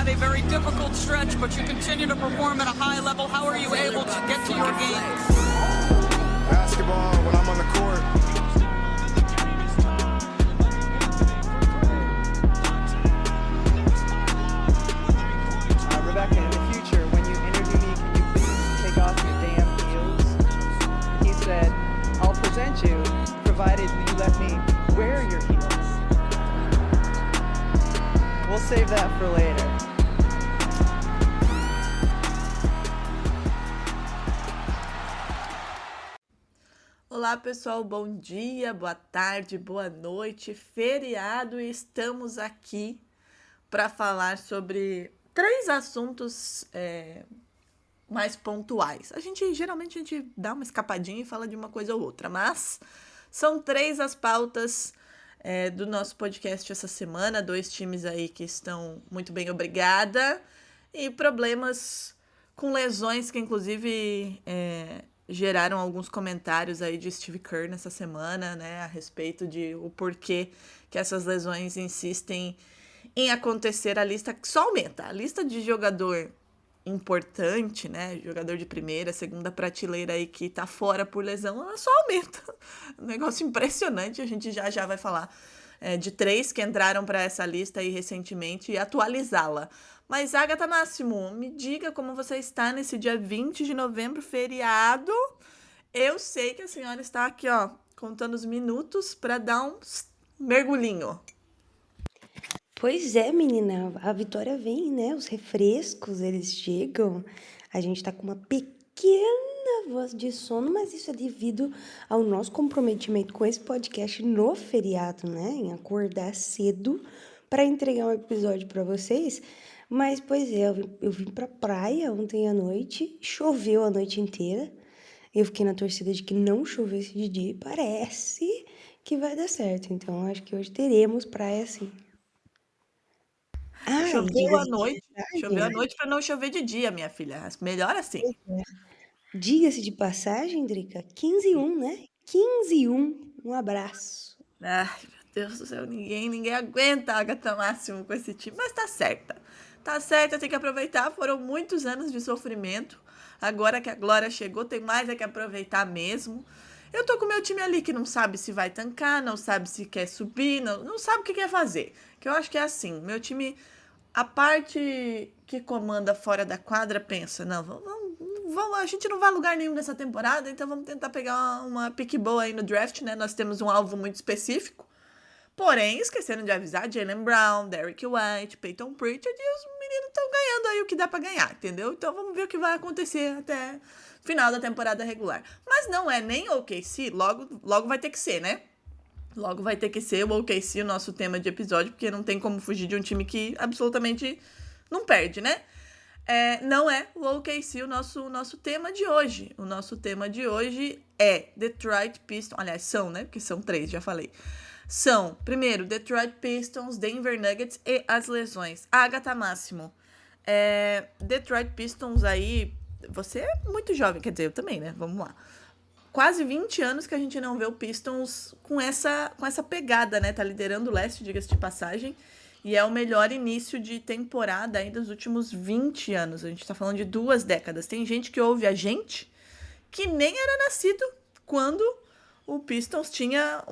had a very difficult stretch, but you continue to perform at a high level. How are you able to get to your game? Basketball, when I'm on the court. Rebecca, in the future, when you interview me, can you please take off your damn heels? He said, I'll present you, provided you let me wear your heels. We'll save that for later. Olá pessoal, bom dia, boa tarde, boa noite, feriado, e estamos aqui para falar sobre 3 assuntos mais pontuais. Geralmente a gente dá uma escapadinha e fala de uma coisa ou outra, mas são 3 as pautas do nosso podcast essa semana, 2 times aí que estão muito bem, obrigada, e problemas com lesões que inclusive geraram alguns comentários aí de Steve Kerr nessa semana, né, a respeito de o porquê que essas lesões insistem em acontecer. A lista só aumenta, a lista de jogador importante, né, jogador de primeira, segunda prateleira aí que tá fora por lesão, ela só aumenta. Um negócio impressionante, a gente já vai falar de 3 que entraram para essa lista aí recentemente e atualizá-la. Mas, Agatha Máximo, me diga como você está nesse dia 20 de novembro, feriado. Eu sei que a senhora está aqui, ó, contando os minutos para dar um mergulhinho. Pois é, menina, a vitória vem, né? Os refrescos, eles chegam. A gente tá com uma pequena voz de sono, mas isso é devido ao nosso comprometimento com esse podcast no feriado, né? Em acordar cedo para entregar um episódio para vocês. Mas, pois é, eu vim pra praia ontem à noite, choveu a noite inteira. Eu fiquei na torcida de que não chovesse de dia e parece que vai dar certo. Então, acho que hoje teremos praia sim. Choveu à noite para não chover de dia, minha filha. Melhor assim. Diga-se de passagem, Drica, 15-1, né? 15-1, um abraço. Ai, meu Deus do céu, ninguém aguenta a Agatha Máximo com esse time, mas tá certa. Tá certa, tem que aproveitar, foram muitos anos de sofrimento. Agora que a glória chegou, tem mais que aproveitar mesmo. Eu tô com o meu time ali que não sabe se vai tancar, não sabe se quer subir, não sabe o que quer fazer. Que eu acho que é assim, meu time, a parte que comanda fora da quadra pensa, não, vamos, a gente não vai a lugar nenhum nessa temporada, então vamos tentar pegar uma pique boa aí no draft, né? Nós temos um alvo muito específico. Porém, esqueceram de avisar Jaylen Brown, Derrick White, Peyton Pritchard, e os meninos estão ganhando aí o que dá pra ganhar, entendeu? Então vamos ver o que vai acontecer até final da temporada regular. Mas não é nem OKC, logo vai ter que ser, né? Logo vai ter que ser o OKC o nosso tema de episódio, porque não tem como fugir de um time que absolutamente não perde, né? Não é o OKC o nosso tema de hoje. O nosso tema de hoje é Detroit Pistons. Aliás, são, né? Porque são 3, já falei. São, primeiro, Detroit Pistons, Denver Nuggets e as lesões. Agatha Máximo, Detroit Pistons aí, você é muito jovem, quer dizer, eu também, né? Vamos lá. Quase 20 anos que a gente não vê o Pistons com essa pegada, né? Tá liderando o leste, diga-se de passagem, e é o melhor início de temporada aí dos últimos 20 anos. A gente tá falando de 2 décadas. Tem gente que ouve a gente que nem era nascido quando o Pistons tinha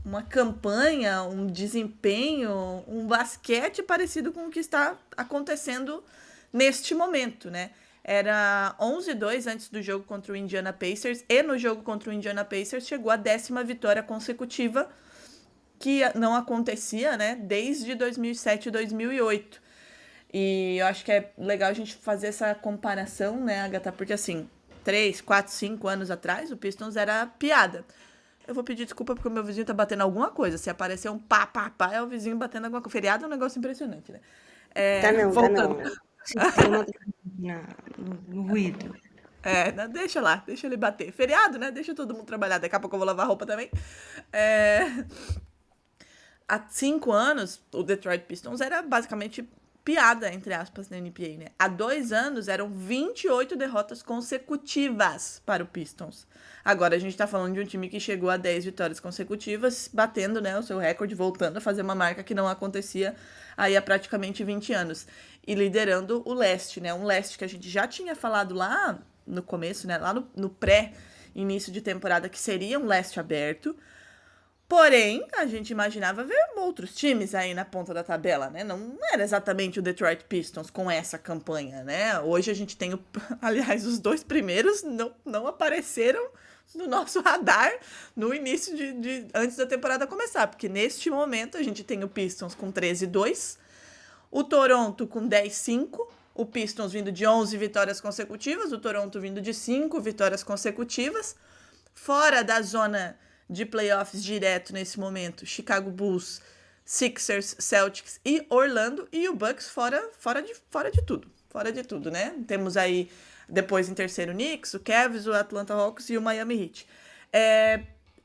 uma campanha, um desempenho, um basquete parecido com o que está acontecendo neste momento, né? Era 11-2 antes do jogo contra o Indiana Pacers, e no jogo contra o Indiana Pacers chegou a 10ª vitória consecutiva, que não acontecia, né, desde 2007 e 2008. E eu acho que é legal a gente fazer essa comparação, né, Agatha, porque assim, 3, 4, 5 anos atrás, o Pistons era piada. Eu vou pedir desculpa porque o meu vizinho tá batendo alguma coisa. Se aparecer um pá, é o vizinho batendo alguma coisa. Feriado é um negócio impressionante, né? Tá não. Voltando. No ruído. Deixa ele bater. Feriado, né? Deixa todo mundo trabalhar. Daqui a pouco eu vou lavar roupa também. Há 5 anos, o Detroit Pistons era basicamente piada, entre aspas, na NBA, né? Há 2 anos, eram 28 derrotas consecutivas para o Pistons. Agora, a gente tá falando de um time que chegou a 10 vitórias consecutivas, batendo, né, o seu recorde, voltando a fazer uma marca que não acontecia aí há praticamente 20 anos. E liderando o leste, né? Um leste que a gente já tinha falado lá no começo, né? Lá no pré-início de temporada, que seria um leste aberto. Porém, a gente imaginava ver outros times aí na ponta da tabela, né? Não era exatamente o Detroit Pistons com essa campanha, né? Hoje a gente tem, aliás, os 2 primeiros não apareceram no nosso radar no início antes da temporada começar, porque neste momento a gente tem o Pistons com 13-2, o Toronto com 10-5, o Pistons vindo de 11 vitórias consecutivas, o Toronto vindo de 5 vitórias consecutivas, fora da zona de playoffs direto nesse momento, Chicago Bulls, Sixers, Celtics e Orlando, e o Bucks fora de tudo, né? Temos aí, depois em terceiro, Knicks, o Cavs, o Atlanta Hawks e o Miami Heat.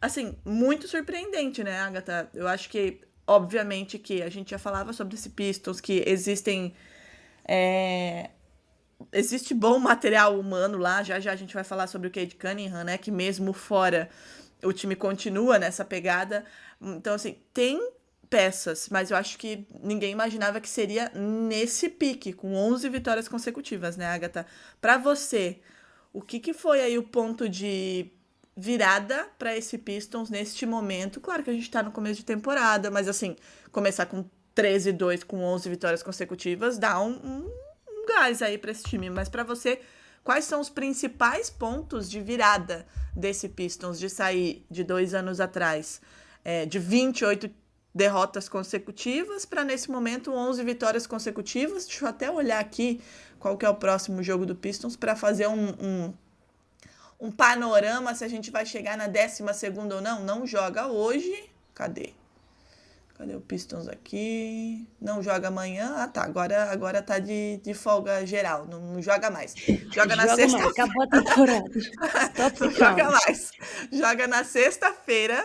Assim, muito surpreendente, né, Agatha? Eu acho que, obviamente, que a gente já falava sobre esse Pistons, que existe bom material humano lá, já a gente vai falar sobre o Cade Cunningham, né, que mesmo fora o time continua nessa pegada. Então, assim, tem peças, mas eu acho que ninguém imaginava que seria nesse pique, com 11 vitórias consecutivas, né, Agatha? Para você, o que foi aí o ponto de virada para esse Pistons neste momento? Claro que a gente tá no começo de temporada, mas, assim, começar com 13-2, com 11 vitórias consecutivas, dá um gás aí para esse time. Mas para você, quais são os principais pontos de virada desse Pistons, de sair de 2 anos atrás de 28 derrotas consecutivas para, nesse momento, 11 vitórias consecutivas? Deixa eu até olhar aqui qual que é o próximo jogo do Pistons para fazer um panorama se a gente vai chegar na 12ª ou não. Não joga hoje. Cadê o Pistons aqui? Não joga amanhã. Ah, tá. Agora tá de folga geral. Não joga mais. Joga na sexta. Acabou a temporada. Stop Não joga mais. Joga na sexta-feira,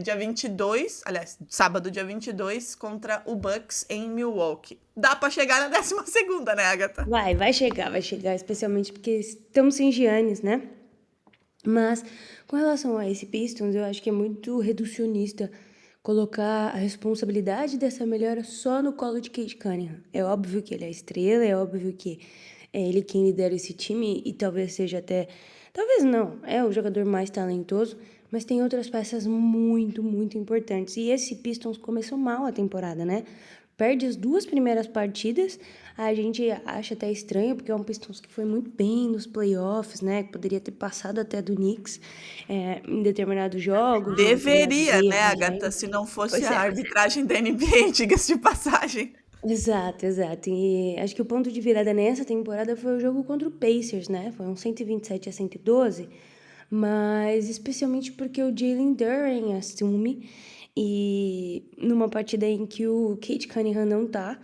dia 22. Aliás, sábado, dia 22, contra o Bucks em Milwaukee. Dá pra chegar na 12ª, né, Agatha? Vai chegar, especialmente porque estamos sem Giannis, né? Mas, com relação a esse Pistons, eu acho que é muito reducionista colocar a responsabilidade dessa melhora só no colo de Cade Cunningham. É óbvio que ele é a estrela, é óbvio que é ele quem lidera esse time e talvez seja até... Talvez não, é o jogador mais talentoso, mas tem outras peças muito, muito importantes. E esse Pistons começou mal a temporada, né? Perde as 2 primeiras partidas, a gente acha até estranho, porque é um Pistons que foi muito bem nos playoffs, né? Que poderia ter passado até do Knicks em determinados jogos. Deveria, né, Agatha? Se não fosse a arbitragem da NBA, diga-se de passagem. Exato. E acho que o ponto de virada nessa temporada foi o jogo contra o Pacers, né? Foi um 127-112, mas especialmente porque o Jalen Duren assume, e numa partida em que o Cade Cunningham não tá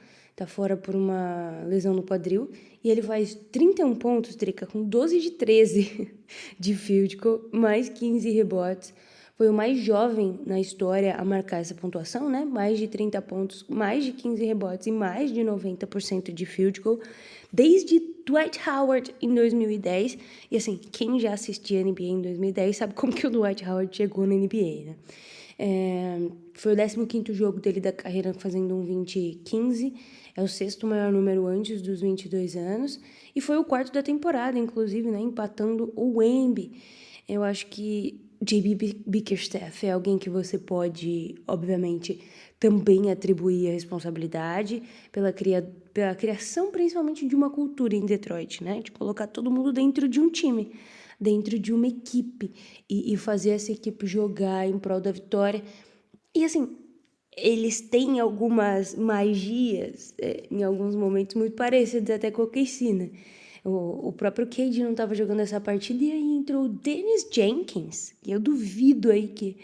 fora por uma lesão no quadril, e ele faz 31 pontos, Drica, com 12 de 13 de field goal, mais 15 rebotes. Foi o mais jovem na história a marcar essa pontuação, né? Mais de 30 pontos, mais de 15 rebotes e mais de 90% de field goal, desde Dwight Howard em 2010. E assim, quem já assistia a NBA em 2010 sabe como que o Dwight Howard chegou na NBA, né? Foi o 15º jogo dele da carreira fazendo um 20-15, é o 6º maior número antes dos 22 anos, e foi o 4º da temporada, inclusive, né, empatando o Wemby. Eu acho que JB Bickerstaff é alguém que você pode, obviamente, também atribuir a responsabilidade pela criação, principalmente, de uma cultura em Detroit, né, de colocar todo mundo dentro de um time, dentro de uma equipe, e fazer essa equipe jogar em prol da vitória. E assim, eles têm algumas magias, em alguns momentos muito parecidas até com o KC, né? O próprio Cade não estava jogando essa partida, e aí entrou o Dennis Jenkins, que eu duvido aí que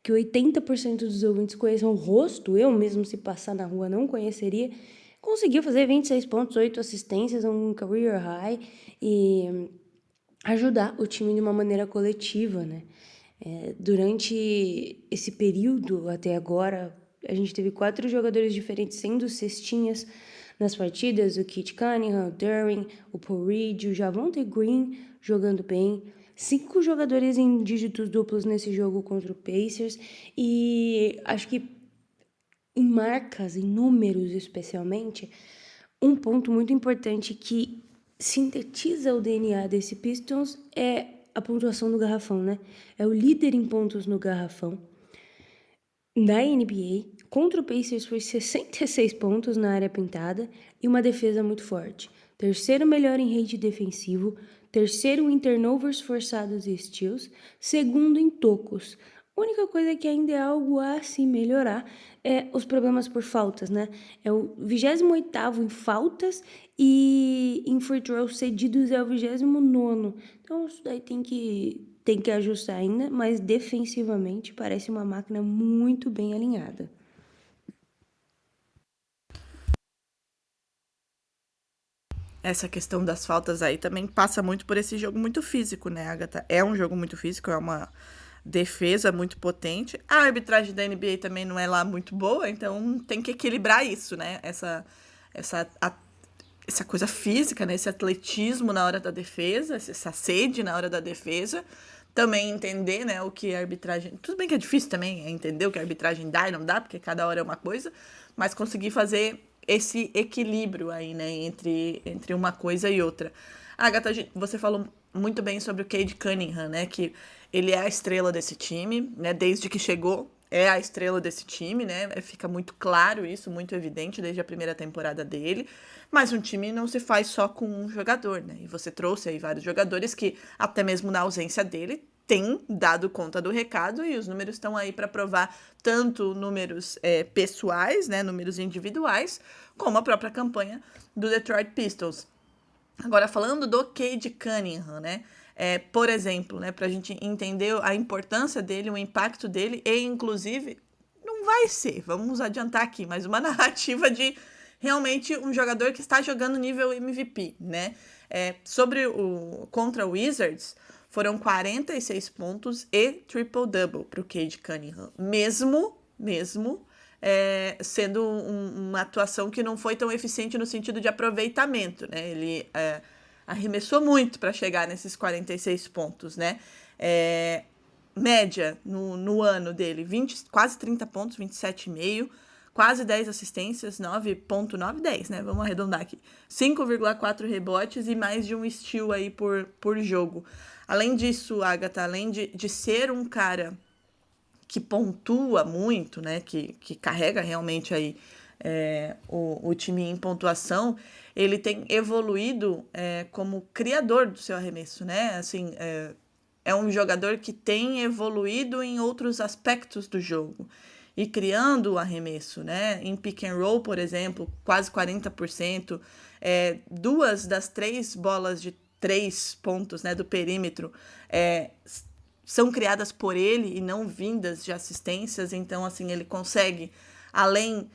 80% dos ouvintes conheçam o rosto, eu mesmo, se passar na rua, não conheceria. Conseguiu fazer 26 pontos, 8 assistências, um career high, e ajudar o time de uma maneira coletiva, né? Durante esse período até agora, a gente teve 4 jogadores diferentes sendo cestinhas nas partidas: o Cade Cunningham, o Duren, o Paul Reed, o Javonte Green jogando bem, 5 jogadores em dígitos duplos nesse jogo contra o Pacers, e acho que em marcas, em números especialmente, um ponto muito importante que sintetiza o DNA desse Pistons é a pontuação no garrafão, né? É o líder em pontos no garrafão da NBA. Contra o Pacers foi 66 pontos na área pintada e uma defesa muito forte. Terceiro melhor em rate defensivo, terceiro em turnovers forçados e steals, segundo em tocos. A única coisa que ainda é algo a se melhorar é os problemas por faltas, né? É o 28º em faltas e em free throws cedidos é o 29º. Então isso daí tem que ajustar ainda, mas defensivamente parece uma máquina muito bem alinhada. Essa questão das faltas aí também passa muito por esse jogo muito físico, né, Agatha? É um jogo muito físico, é uma defesa muito potente. A arbitragem da NBA também não é lá muito boa, então tem que equilibrar isso, né? Essa coisa física, né? Esse atletismo na hora da defesa, essa sede na hora da defesa. Também entender, né, o que a arbitragem... Tudo bem que é difícil também entender o que a arbitragem dá e não dá, porque cada hora é uma coisa, mas conseguir fazer esse equilíbrio aí, né, entre uma coisa e outra. Agatha, você falou muito bem sobre o Cade Cunningham, né, que ele é a estrela desse time, né, desde que chegou, é a estrela desse time, né, fica muito claro isso, muito evidente desde a primeira temporada dele, mas um time não se faz só com um jogador, né, e você trouxe aí vários jogadores que, até mesmo na ausência dele, tem dado conta do recado e os números estão aí para provar tanto números pessoais, né, números individuais, como a própria campanha do Detroit Pistons. Agora, falando do Cade Cunningham, né, por exemplo, né, para a gente entender a importância dele, o impacto dele e, inclusive, não vai ser, vamos adiantar aqui, mas uma narrativa de realmente um jogador que está jogando nível MVP, né, contra o Wizards, foram 46 pontos e triple-double para o Cade Cunningham, mesmo sendo uma atuação que não foi tão eficiente no sentido de aproveitamento, né? Ele arremessou muito para chegar nesses 46 pontos, né? Média no ano dele, quase 30 pontos, 27,5, quase 10 assistências, 9,9, 10, né? Vamos arredondar aqui. 5,4 rebotes e mais de um steal aí por jogo. Além disso, Agatha, além de ser um cara que pontua muito, né, que carrega realmente aí o time em pontuação, ele tem evoluído como criador do seu arremesso, né? Assim, é um jogador que tem evoluído em outros aspectos do jogo e criando o arremesso, né? Em pick and roll, por exemplo, quase 40%, 2 das 3 bolas de 3 pontos, né, do perímetro são criadas por ele e não vindas de assistências, então assim ele consegue, além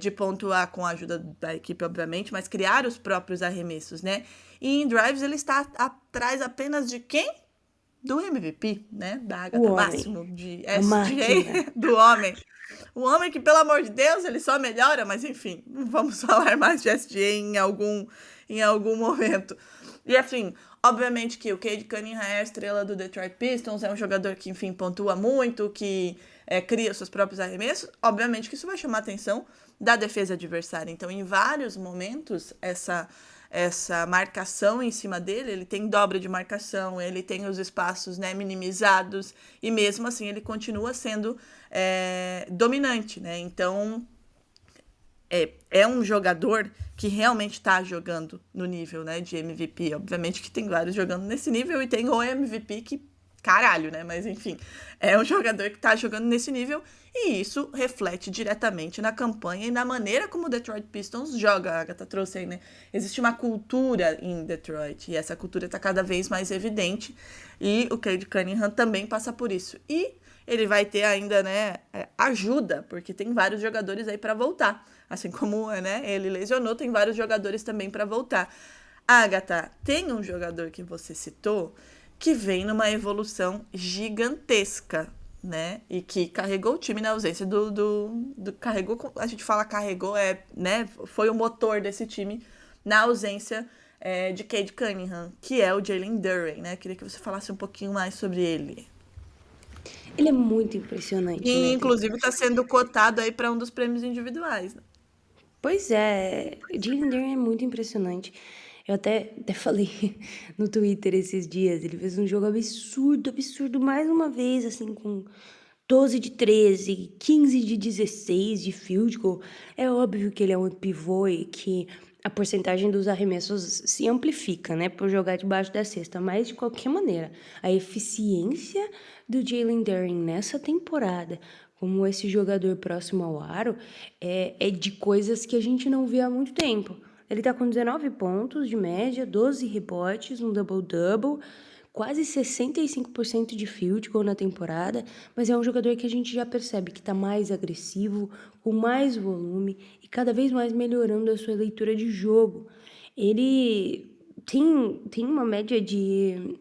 de pontuar com a ajuda da equipe, obviamente, mas criar os próprios arremessos, né? E em drives ele está atrás apenas de quem? Do MVP, né? Da Agatha Máximo, de SGA, do homem. O homem que, pelo amor de Deus, ele só melhora, mas enfim, não vamos falar mais de SGA em algum momento. E assim, obviamente que o Cade Cunningham é a estrela do Detroit Pistons, é um jogador que, enfim, pontua muito, que cria seus próprios arremessos. Obviamente que isso vai chamar a atenção da defesa adversária. Então, em vários momentos, essa marcação em cima dele, ele tem dobra de marcação, ele tem os espaços, né, minimizados, e mesmo assim ele continua sendo dominante, né? Então, é um jogador que realmente está jogando no nível, né, de MVP. Obviamente que tem vários jogando nesse nível e tem o MVP que, caralho, né? Mas enfim, é um jogador que está jogando nesse nível e isso reflete diretamente na campanha e na maneira como o Detroit Pistons joga. A Agatha trouxe aí, né? Existe uma cultura em Detroit e essa cultura está cada vez mais evidente e o Cade Cunningham também passa por isso. E ele vai ter ainda, né, ajuda, porque tem vários jogadores aí para voltar. Assim como, né, ele lesionou, tem vários jogadores também para voltar. Agatha, tem um jogador que você citou que vem numa evolução gigantesca, né, e que carregou o time na ausência carregou, a gente fala carregou, né, foi o motor desse time na ausência de Cade Cunningham, que é o Jalen Duren, né? Queria que você falasse um pouquinho mais sobre ele. Ele é muito impressionante, E, né? inclusive, está sendo cotado aí para um dos prêmios individuais, né? Pois é, Jalen Duren é muito impressionante. Eu até falei no Twitter esses dias, ele fez um jogo absurdo, absurdo, mais uma vez, assim, com 12 de 13, 15 de 16 de field goal. É óbvio que ele é um pivô e que a porcentagem dos arremessos se amplifica, né, por jogar debaixo da cesta, mas de qualquer maneira, a eficiência do Jalen Duren nessa temporada, como esse jogador próximo ao aro, é de coisas que a gente não vê há muito tempo. Ele tá com 19 pontos de média, 12 rebotes, um double-double, quase 65% de field goal na temporada, mas é um jogador que a gente já percebe que tá mais agressivo, com mais volume e cada vez mais melhorando a sua leitura de jogo. Ele tem uma média de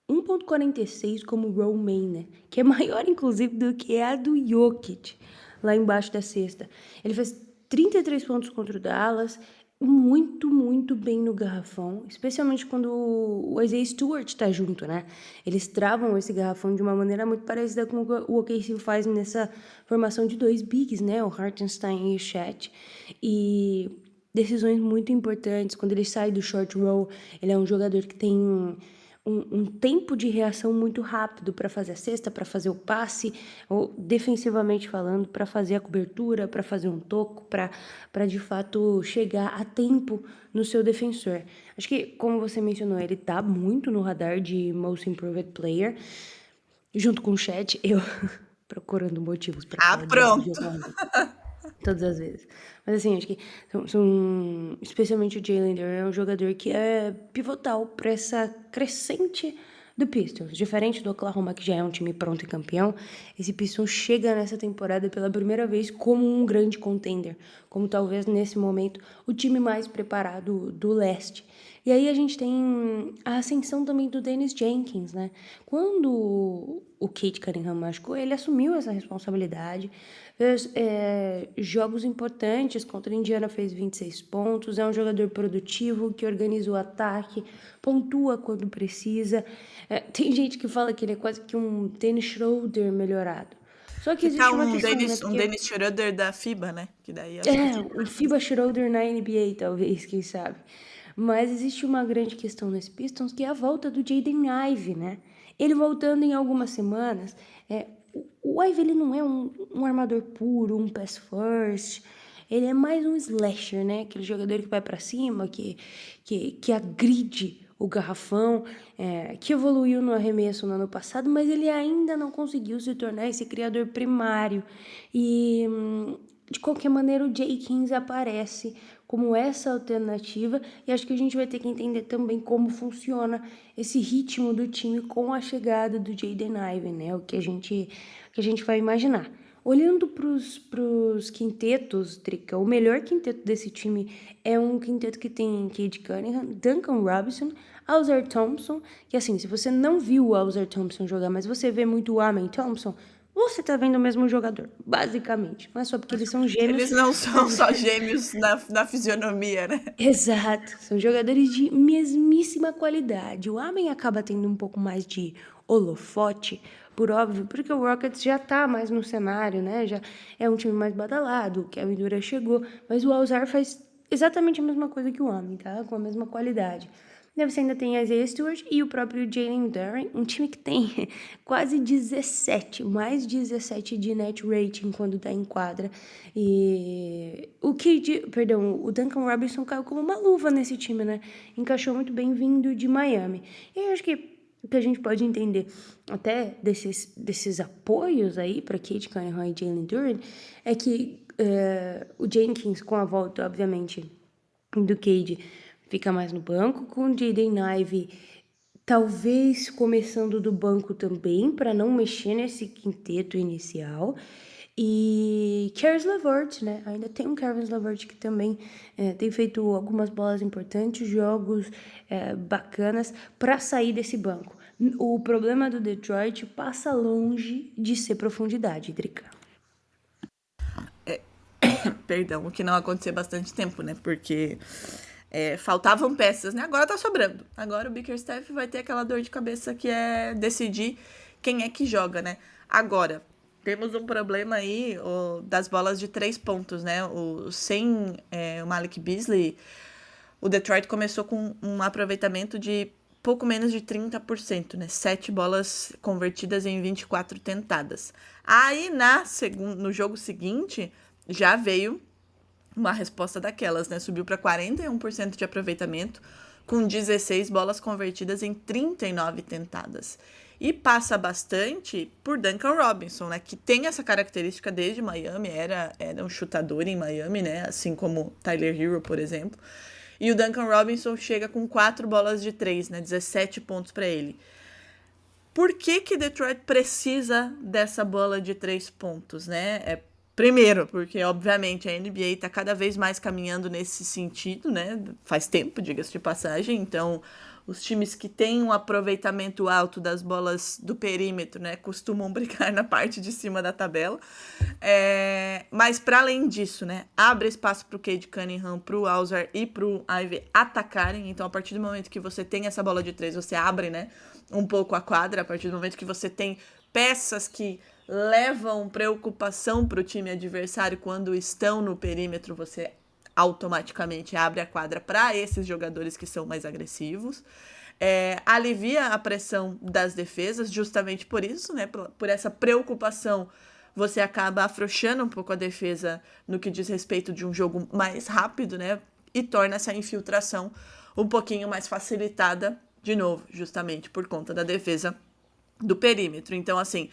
1,46 como roll man, né? Que é maior, inclusive, do que a do Jokic, lá embaixo da cesta. Ele fez 33 pontos contra o Dallas, muito, muito bem no garrafão, especialmente quando o Isaiah Stewart tá junto, né? Eles travam esse garrafão de uma maneira muito parecida com o OKC faz nessa formação de dois bigs, né? O Hartenstein e o Chet. E decisões muito importantes. Quando ele sai do short roll, ele é um jogador que tem um tempo de reação muito rápido para fazer a cesta, para fazer o passe, ou defensivamente falando, para fazer a cobertura, para fazer um toco, para de fato chegar a tempo no seu defensor. Acho que, como você mencionou, ele tá muito no radar de Most Improved Player, junto com o Chet, eu procurando motivos para falar Pronto. de jogador todas as vezes. Mas assim, acho que especialmente o Jalen Duren é um jogador que é pivotal para essa crescente do Pistons. Diferente do Oklahoma, que já é um time pronto e campeão, esse Pistons chega nessa temporada pela primeira vez como um grande contender, como talvez nesse momento o time mais preparado do leste. E aí a gente tem a ascensão também do Dennis Jenkins, né? Quando o Cade Cunningham machucou, ele assumiu essa responsabilidade, fez jogos importantes, contra a Indiana fez 26 pontos, é um jogador produtivo, que organiza o ataque, pontua quando precisa. Tem gente que fala que ele é quase que um Dennis Schroeder melhorado. Só que existe uma questão, né? Um Dennis Schroeder da FIBA, né? Que daí um FIBA Schroeder na NBA, talvez, quem sabe. Mas existe uma grande questão nesse Pistons, que é a volta do Jaden Ivey, né? Ele voltando em algumas semanas. O Ivey, ele não é um armador puro, um pass first. Ele é mais um slasher, né? Aquele jogador que vai pra cima, que agride o garrafão, que evoluiu no arremesso no ano passado, mas ele ainda não conseguiu se tornar esse criador primário. E, de qualquer maneira, o Jenkins aparece como essa alternativa, e acho que a gente vai ter que entender também como funciona esse ritmo do time com a chegada do Jaden Ivey, né? O que a gente vai imaginar. Olhando para os quintetos, Drica, o melhor quinteto desse time é um quinteto que tem Cade Cunningham, Duncan Robinson, Ausar Thompson, que assim, se você não viu o Ausar Thompson jogar, mas você vê muito o Amen Thompson, você tá vendo o mesmo jogador, basicamente. Não é só porque eles são gêmeos. Eles não são só gêmeos na fisionomia, né? Exato, são jogadores de mesmíssima qualidade. O Amen acaba tendo um pouco mais de holofote, por óbvio, porque o Rockets já tá mais no cenário, né? Já é um time mais badalado, o Kevin Durant chegou, mas o Ausar faz exatamente a mesma coisa que o Amen, tá? Com a mesma qualidade. Daí você ainda tem Isaiah Stewart e o próprio Jalen Duren, um time que tem quase 17 de net rating quando tá em quadra. E o Duncan Robinson caiu como uma luva nesse time, né? Encaixou muito bem vindo de Miami. E eu acho que o que a gente pode entender até desses apoios aí para Cade Cunningham e Jalen Duren é que o Jenkins, com a volta, obviamente, do Cade, fica mais no banco, com o Jaden Ivey talvez começando do banco também, para não mexer nesse quinteto inicial. E Caris LeVert, né? Ainda tem um Caris LeVert que também tem feito algumas bolas importantes, jogos bacanas para sair desse banco. O problema do Detroit passa longe de ser profundidade, Drica. Perdão, o que não aconteceu há bastante tempo, né? Porque faltavam peças, né? Agora tá sobrando. Agora o Bickerstaff vai ter aquela dor de cabeça que é decidir quem é que joga, né? Agora, temos um problema aí das bolas de 3 pontos, né? Sem o Malik Beasley, o Detroit começou com um aproveitamento de pouco menos de 30%, né? 7 bolas convertidas em 24 tentadas. Aí, no jogo seguinte, já veio uma resposta daquelas, né? Subiu para 41% de aproveitamento, com 16 bolas convertidas em 39 tentadas. E passa bastante por Duncan Robinson, né? Que tem essa característica desde Miami, era um chutador em Miami, né? Assim como Tyler Hero, por exemplo. E o Duncan Robinson chega com 4 bolas de 3, né? 17 pontos para ele. Por que Detroit precisa dessa bola de 3 pontos, né? Primeiro, porque, obviamente, a NBA está cada vez mais caminhando nesse sentido, né? Faz tempo, diga-se de passagem. Então, os times que têm um aproveitamento alto das bolas do perímetro, né? Costumam brigar na parte de cima da tabela. Mas, para além disso, né? Abre espaço para o Cade Cunningham, para o Hauser e para o Ivey atacarem. Então, a partir do momento que você tem essa bola de 3, você abre, né? Um pouco a quadra. A partir do momento que você tem peças que levam preocupação para o time adversário quando estão no perímetro, você automaticamente abre a quadra para esses jogadores que são mais agressivos. Alivia a pressão das defesas, justamente por isso, né? Por essa preocupação, você acaba afrouxando um pouco a defesa no que diz respeito de um jogo mais rápido, né? E torna essa infiltração um pouquinho mais facilitada, de novo, justamente por conta da defesa do perímetro. Então, assim,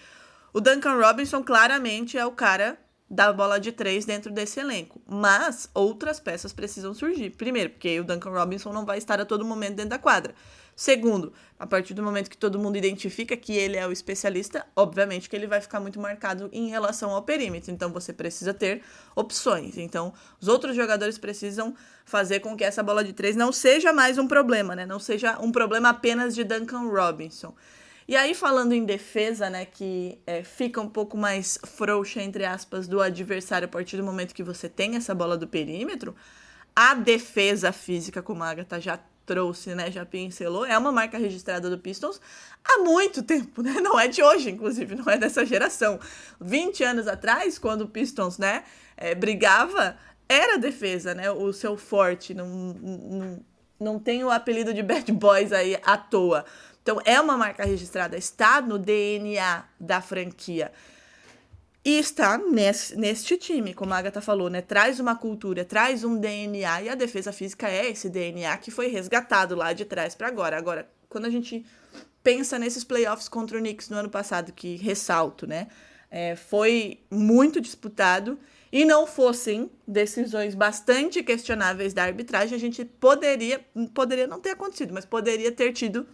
o Duncan Robinson claramente é o cara da bola de 3 dentro desse elenco. Mas outras peças precisam surgir. Primeiro, porque o Duncan Robinson não vai estar a todo momento dentro da quadra. Segundo, a partir do momento que todo mundo identifica que ele é o especialista, obviamente que ele vai ficar muito marcado em relação ao perímetro. Então, você precisa ter opções. Então, os outros jogadores precisam fazer com que essa bola de 3 não seja mais um problema, né? Não seja um problema apenas de Duncan Robinson. E aí, falando em defesa, né, que fica um pouco mais frouxa, entre aspas, do adversário a partir do momento que você tem essa bola do perímetro, a defesa física, como a Agatha já trouxe, né, já pincelou, é uma marca registrada do Pistons há muito tempo, né? Não é de hoje, inclusive, não é dessa geração. 20 anos atrás, quando o Pistons, né, brigava, era a defesa, né, o seu forte, não tem o apelido de Bad Boys aí à toa. Então, é uma marca registrada, está no DNA da franquia. E está neste time, como a Agatha falou, né? Traz uma cultura, traz um DNA, e a defesa física é esse DNA que foi resgatado lá de trás para agora. Agora, quando a gente pensa nesses playoffs contra o Knicks no ano passado, que ressalto, né? Foi muito disputado, e não fossem decisões bastante questionáveis da arbitragem, a gente poderia não ter acontecido, mas poderia ter tido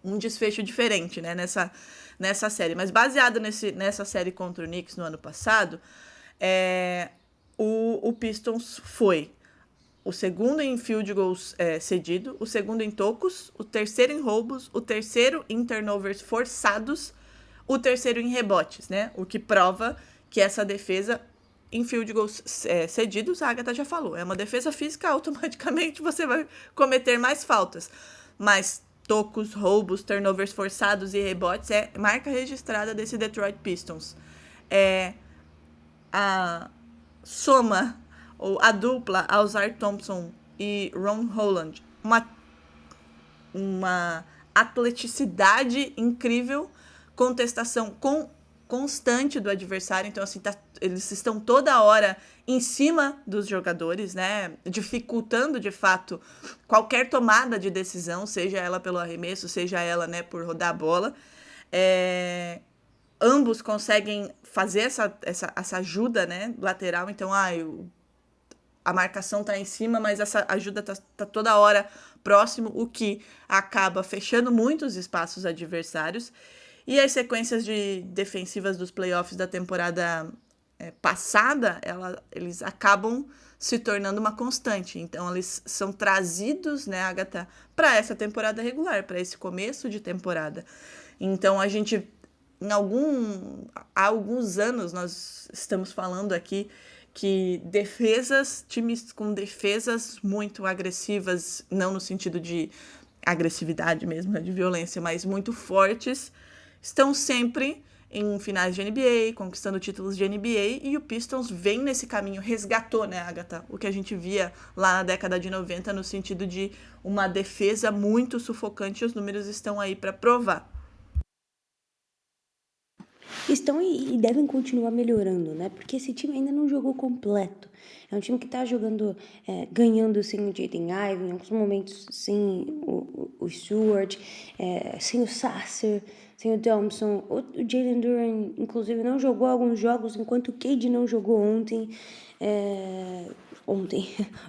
um desfecho diferente, né, nessa série. Mas baseado nessa série contra o Knicks no ano passado, o Pistons foi o segundo em field goals cedido, o segundo em tocos, o terceiro em roubos, o terceiro em turnovers forçados, o terceiro em rebotes, né? O que prova que essa defesa em field goals cedidos, a Agatha já falou, é uma defesa física, automaticamente você vai cometer mais faltas. Mas tocos, roubos, turnovers forçados e rebotes é marca registrada desse Detroit Pistons. A soma, ou a dupla, Ausar Thompson e Ron Holland, uma atleticidade incrível, contestação constante do adversário. Então, assim, eles estão toda hora em cima dos jogadores, né? Dificultando, de fato, qualquer tomada de decisão, seja ela pelo arremesso, seja ela, né, por rodar a bola. Ambos conseguem fazer essa ajuda, né, lateral. Então, a marcação tá em cima, mas essa ajuda tá toda hora próximo, o que acaba fechando muitos espaços adversários. E as sequências defensivas dos playoffs da temporada passada, eles acabam se tornando uma constante. Então, eles são trazidos, né, Agatha, para essa temporada regular, para esse começo de temporada. Então, a gente, há alguns anos, nós estamos falando aqui que times com defesas muito agressivas, não no sentido de agressividade mesmo, de violência, mas muito fortes, estão sempre em finais de NBA, conquistando títulos de NBA, e o Pistons vem nesse caminho, resgatou, né, Agatha, o que a gente via lá na década de 90, no sentido de uma defesa muito sufocante, e os números estão aí para provar. Estão e devem continuar melhorando, né? Porque esse time ainda não jogou completo. É um time que tá jogando, ganhando sem o Jaden Ivey, em alguns momentos sem o Stewart, sem o Sasser, sem o Thompson. O Jalen Duren, inclusive, não jogou alguns jogos, enquanto o Cade não jogou ontem.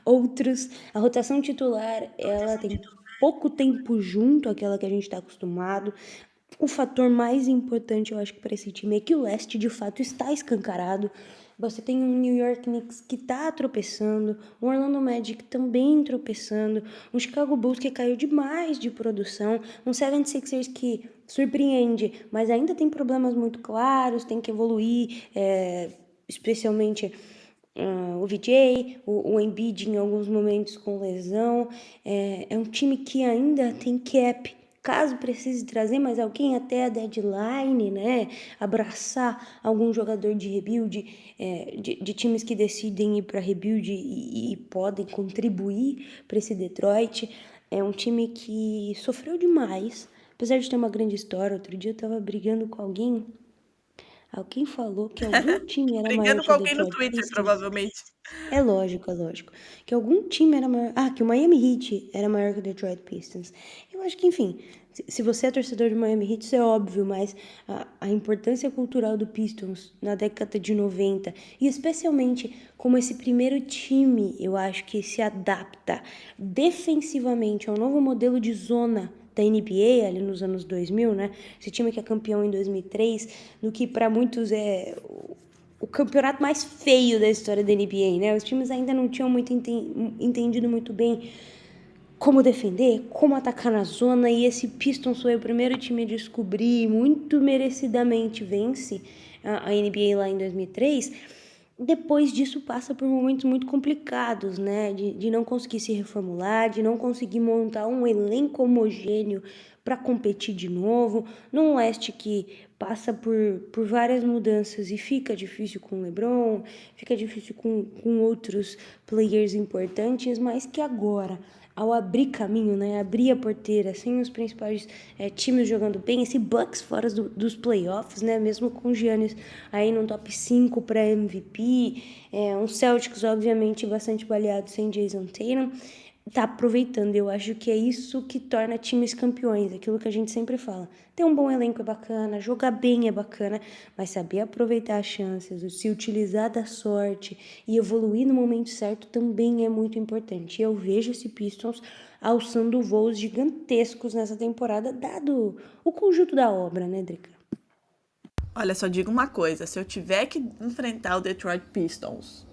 Outros. A rotação titular, ela tem pouco tempo junto àquela que a gente está acostumado. O fator mais importante, eu acho que para esse time é que o leste de fato está escancarado. Você tem um New York Knicks que está tropeçando, um Orlando Magic também tropeçando, um Chicago Bulls que caiu demais de produção, um 76ers que surpreende, mas ainda tem problemas muito claros, tem que evoluir, especialmente o VJ, o Embiid em alguns momentos com lesão. É um time que ainda tem cap, caso precise trazer mais alguém até a deadline, né? Abraçar algum jogador de rebuild, de times que decidem ir para rebuild e podem contribuir para esse Detroit. É um time que sofreu demais, apesar de ter uma grande história. Outro dia eu tava brigando com alguém. Alguém falou que algum time era maior Brigando que com o alguém no Detroit Twitter, Pistons. provavelmente. É lógico, é lógico. Que algum time era maior. Ah, que o Miami Heat era maior que o Detroit Pistons. Eu acho que, enfim, se você é torcedor do Miami Heat, isso é óbvio, mas a importância cultural do Pistons na década de 90, e especialmente como esse primeiro time, eu acho que se adapta defensivamente ao novo modelo de zona da NBA ali nos anos 2000, né? Esse time que é campeão em 2003, no que para muitos é o campeonato mais feio da história da NBA, né? Os times ainda não tinham muito entendido muito bem como defender, como atacar na zona, e esse Pistons foi o primeiro time a descobrir, muito merecidamente vence a NBA lá em 2003. Depois disso passa por momentos muito complicados, né? De não conseguir se reformular, de não conseguir montar um elenco homogêneo para competir de novo, num leste que passa por várias mudanças e fica difícil com o LeBron, fica difícil com outros players importantes, mas que agora, ao abrir caminho, né, abrir a porteira, sem os principais times jogando bem, esse Bucks fora dos playoffs, né, mesmo com o Giannis aí no top 5 para MVP, um Celtics obviamente bastante baleado sem Jason Tatum, tá aproveitando. Eu acho que é isso que torna times campeões, aquilo que a gente sempre fala. Ter um bom elenco é bacana, jogar bem é bacana, mas saber aproveitar as chances, se utilizar da sorte e evoluir no momento certo também é muito importante. Eu vejo esse Pistons alçando voos gigantescos nessa temporada, dado o conjunto da obra, né, Drica? Olha, só digo uma coisa, se eu tiver que enfrentar o Detroit Pistons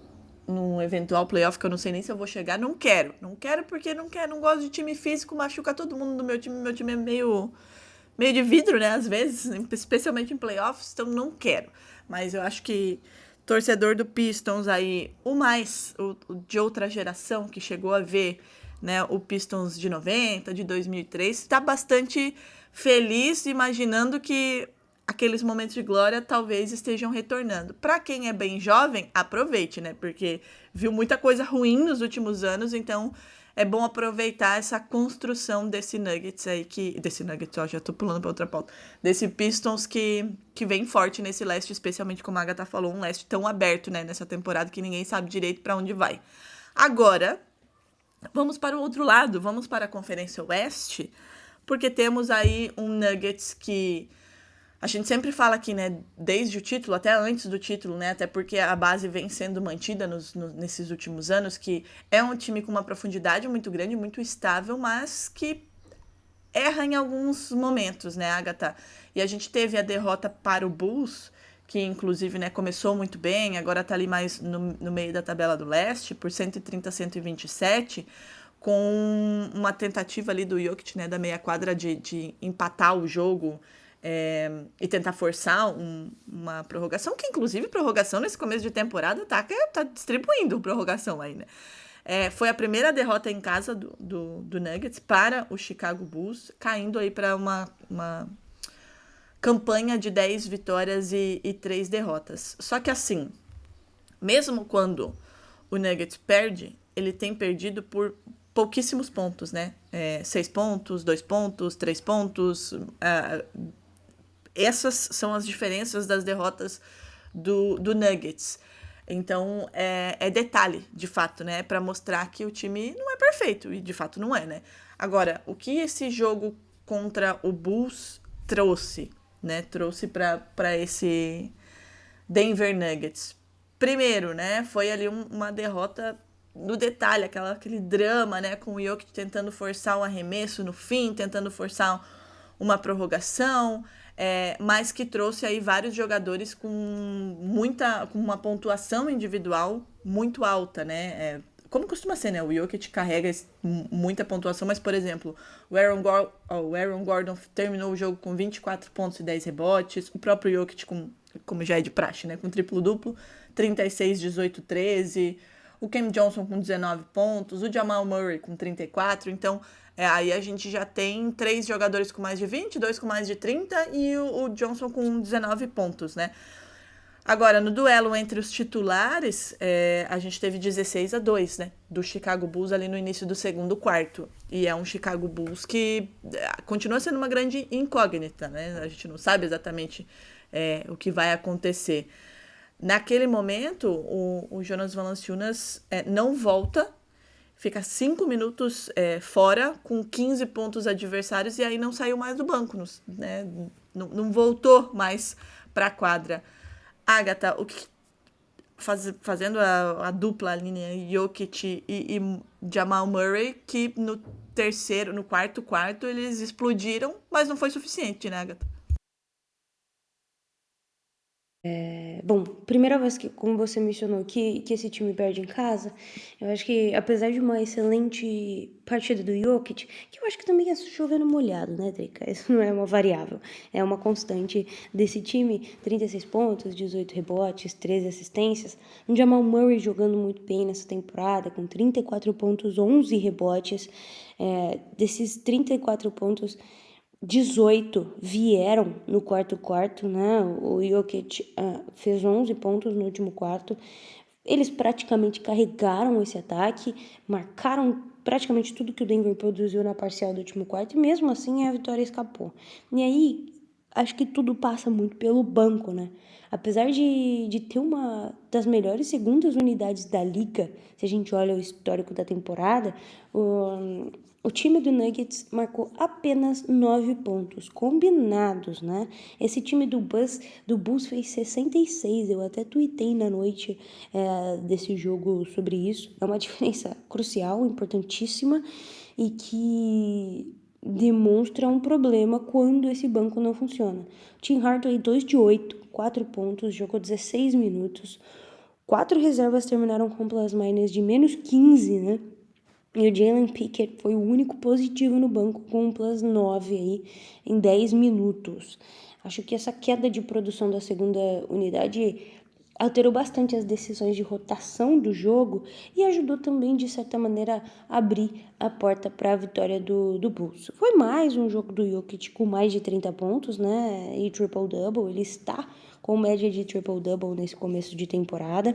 num eventual playoff, que eu não sei nem se eu vou chegar, não quero. Não quero porque não gosto de time físico, machuca todo mundo do meu time é meio de vidro, né, às vezes, especialmente em playoffs, então não quero. Mas eu acho que torcedor do Pistons aí, o de outra geração que chegou a ver, né, o Pistons de 90, de 2003, está bastante feliz, imaginando que aqueles momentos de glória talvez estejam retornando. Para quem é bem jovem, aproveite, né? Porque viu muita coisa ruim nos últimos anos, então é bom aproveitar essa construção desse Nuggets aí, já tô pulando para outra pauta, desse Pistons que vem forte nesse leste, especialmente como a Agatha falou, um leste tão aberto, né, nessa temporada que ninguém sabe direito para onde vai. Agora, vamos para o outro lado, vamos para a Conferência Oeste, porque temos aí um Nuggets que a gente sempre fala aqui, né, desde o título, até antes do título, né, até porque a base vem sendo mantida nesses últimos anos, que é um time com uma profundidade muito grande, muito estável, mas que erra em alguns momentos, né, Agatha? E a gente teve a derrota para o Bulls, que inclusive, né, começou muito bem, agora tá ali mais no meio da tabela do leste, por 130-127, com uma tentativa ali do Jokic, né, da meia quadra de empatar o jogo, e tentar forçar uma prorrogação, que inclusive prorrogação nesse começo de temporada tá distribuindo prorrogação aí, né? Foi a primeira derrota em casa do Nuggets para o Chicago Bulls, caindo aí para uma campanha de 10 vitórias e 3 derrotas. Só que assim, mesmo quando o Nuggets perde, ele tem perdido por pouquíssimos pontos, né? 6 pontos, 2 pontos, 3 pontos. Essas são as diferenças das derrotas do Nuggets. Então, é detalhe, de fato, né? Para mostrar que o time não é perfeito, e de fato não é, né? Agora, o que esse jogo contra o Bulls trouxe, né? Trouxe para esse Denver Nuggets. Primeiro, né? Foi ali uma derrota no detalhe, aquele drama, né? Com o Jokic tentando forçar um arremesso no fim, tentando forçar uma prorrogação, mas que trouxe aí vários jogadores com uma pontuação individual muito alta, né? Como costuma ser, né? O Jokic carrega muita pontuação, mas, por exemplo, o Aaron Gordon terminou o jogo com 24 pontos e 10 rebotes, o próprio Jokic, como já é de praxe, né? Com triplo-duplo, 36, 18, 13, o Cam Johnson com 19 pontos, o Jamal Murray com 34, então aí a gente já tem 3 jogadores com mais de 20, 2 com mais de 30 e o Johnson com 19 pontos, né? Agora, no duelo entre os titulares, a gente teve 16-2, né? Do Chicago Bulls ali no início do segundo quarto. E é um Chicago Bulls que continua sendo uma grande incógnita, né? A gente não sabe exatamente o que vai acontecer. Naquele momento, o Jonas Valanciunas não volta, fica 5 minutos fora, com 15 pontos adversários, e aí não saiu mais do banco, né? Não voltou mais para a quadra. Agatha, fazendo a dupla linha Jokic e Jamal Murray, que no quarto eles explodiram, mas não foi suficiente, né, Agatha? Bom, primeira vez que, como você mencionou, que esse time perde em casa, eu acho que, apesar de uma excelente partida do Jokic, que eu acho que também é chovendo molhado, né, Drica? Isso não é uma variável, é uma constante desse time, 36 pontos, 18 rebotes, 13 assistências, o Jamal Murray jogando muito bem nessa temporada, com 34 pontos, 11 rebotes, desses 34 pontos, 18 vieram no quarto, né? O Jokic fez 11 pontos no último quarto. Eles praticamente carregaram esse ataque, marcaram praticamente tudo que o Denver produziu na parcial do último quarto, e mesmo assim a vitória escapou. E aí, acho que tudo passa muito pelo banco, né? Apesar de ter uma das melhores segundas unidades da liga, se a gente olha o histórico da temporada, o time do Nuggets marcou apenas 9 pontos combinados, né? Esse time do Bulls fez 66, eu até tuitei na noite desse jogo sobre isso. É uma diferença crucial, importantíssima, e que demonstra um problema quando esse banco não funciona. Tim Hardaway 2 de 8, 4 pontos, jogou 16 minutos. 4 reservas terminaram com plus-minus de menos 15, né? E o Jalen Pickett foi o único positivo no banco com um plus 9 aí em 10 minutos. Acho que essa queda de produção da segunda unidade alterou bastante as decisões de rotação do jogo e ajudou também, de certa maneira, a abrir a porta para a vitória do Bulls. Foi mais um jogo do Jokic com mais de 30 pontos, né? E triple-double. Ele está com média de triple-double nesse começo de temporada.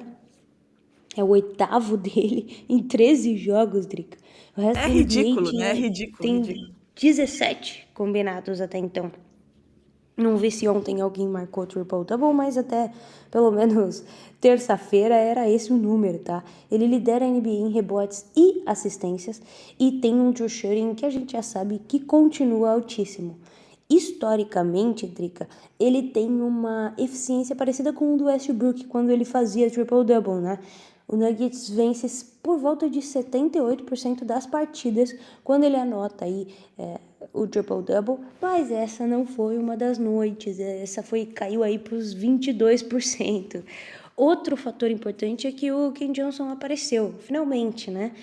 É o 8º dele em 13 jogos, Drica. O resto É da ridículo, NBA né? É ridículo, tem ridículo. 17 combinados até então. Não vi se ontem alguém marcou triple-double, mas até pelo menos terça-feira era esse o número, tá? Ele lidera a NBA em rebotes e assistências e tem um true shooting que a gente já sabe que continua altíssimo. Historicamente, Drica, ele tem uma eficiência parecida com o do Westbrook quando ele fazia triple-double, né? O Nuggets vence por volta de 78% das partidas quando ele anota aí o triple-double, mas essa não foi uma das noites, caiu aí para os 22%. Outro fator importante é que o Cam Johnson apareceu, finalmente, né?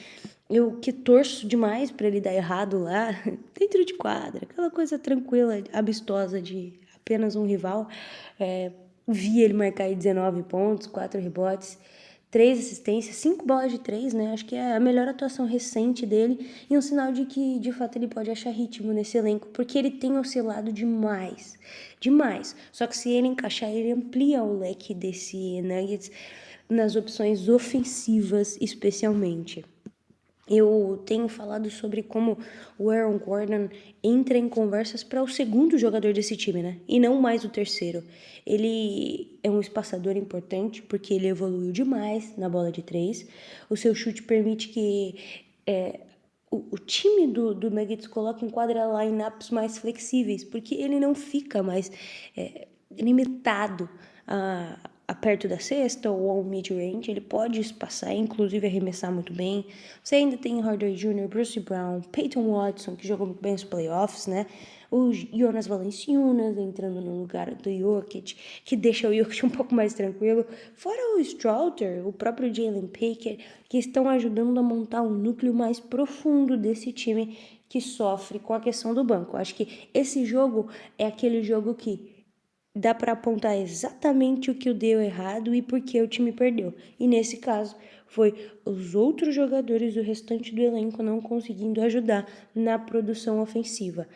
Eu que torço demais para ele dar errado lá, dentro de quadra, aquela coisa tranquila, amistosa de apenas um rival. Vi ele marcar aí 19 pontos, 4 rebotes, 3 assistências, 5 bolas de 3, né? Acho que é a melhor atuação recente dele e um sinal de que, de fato, ele pode achar ritmo nesse elenco, porque ele tem oscilado demais, demais. Só que se ele encaixar, ele amplia o leque desse Nuggets nas opções ofensivas, especialmente. Eu tenho falado sobre como o Aaron Gordon entra em conversas para o segundo jogador desse time, né? E não mais o terceiro. Ele é um espaçador importante porque ele evoluiu demais na bola de 3. O seu chute permite que o time do Nuggets coloque em quadra lineups mais flexíveis, porque ele não fica mais limitado a perto da cesta ou ao mid-range, ele pode espaçar, inclusive arremessar muito bem. Você ainda tem Hardaway Jr., Bruce Brown, Peyton Watson, que jogou muito bem nos playoffs, né? O Jonas Valanciunas entrando no lugar do Jokic, que deixa o Jokic um pouco mais tranquilo. Fora o Strouter, o próprio Jalen Pickett, que estão ajudando a montar um núcleo mais profundo desse time que sofre com a questão do banco. Acho que esse jogo é aquele jogo que dá para apontar exatamente o que deu errado e por que o time perdeu. E nesse caso, foi os outros jogadores do restante do elenco não conseguindo ajudar na produção ofensiva.